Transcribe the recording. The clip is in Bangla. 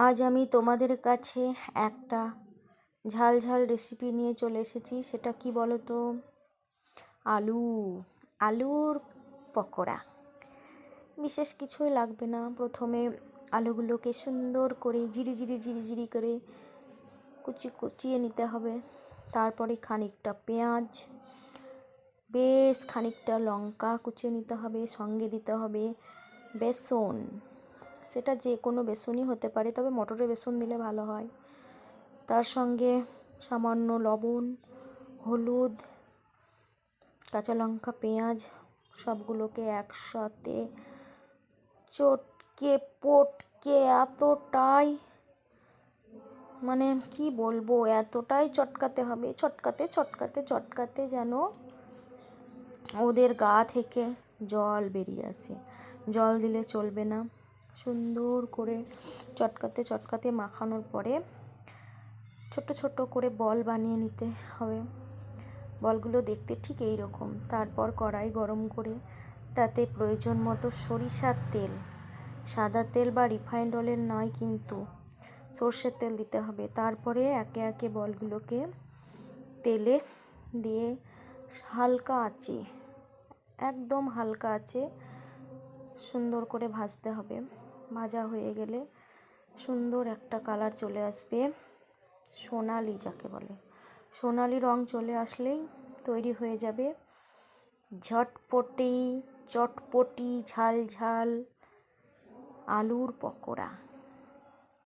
আজ আমি তোমাদের কাছে একটা ঝাল ঝাল রেসিপি নিয়ে চলে এসেছি। সেটা কি বলো তো? আলু আলুর পকোড়া। বিশেষ কিছুই লাগবে না। প্রথমে আলুগুলোকে সুন্দর করে জিরি করে কুচিয়ে নিতে হবে। তারপরে খানিকটা পেঁয়াজ, বেশ খানিকটা লঙ্কা কুচিয়ে নিতে হবে। সঙ্গে দিতে হবে বেসন। সেটা যে কোনো বেসনই হতে পারে, তবে মটরের বেসন দিলে ভালো হয়। তার সঙ্গে সামান্য লবণ, হলুদ, কাঁচা লঙ্কা, পেঁয়াজ সবগুলোকে একসাথে চটকে পটকে এতটাই কি বলবো, এতটাই চটকাতে হবে, চটকাতে যেন ওদের গা থেকে জল বেরিয়ে আসে। জল দিলে চলবে না। সুন্দর করে চটকাতে মাখানোর পরে ছোট ছোট করে বল বানিয়ে নিতে হবে। বলগুলো দেখতে ঠিক এই রকম। তারপর কড়াই গরম করে তাতে প্রয়োজন মতো সরিষার তেল, সাদা তেল বা রিফাইন্ড অয়েলের নয়, কিন্তু সর্ষের তেল দিতে হবে। তারপরে একে একে বলগুলোকে তেলে দিয়ে হালকা আঁচে, একদম হালকা আঁচে সুন্দর করে ভাজতে হবে। ভাজা হয়ে গেলে সুন্দর একটা কালার চলে আসবে, সোনালি যাকে বলে। সোনালি রং চলে আসলেই তৈরি হয়ে যাবে চটপটি ঝাল ঝাল আলুর পকোড়া।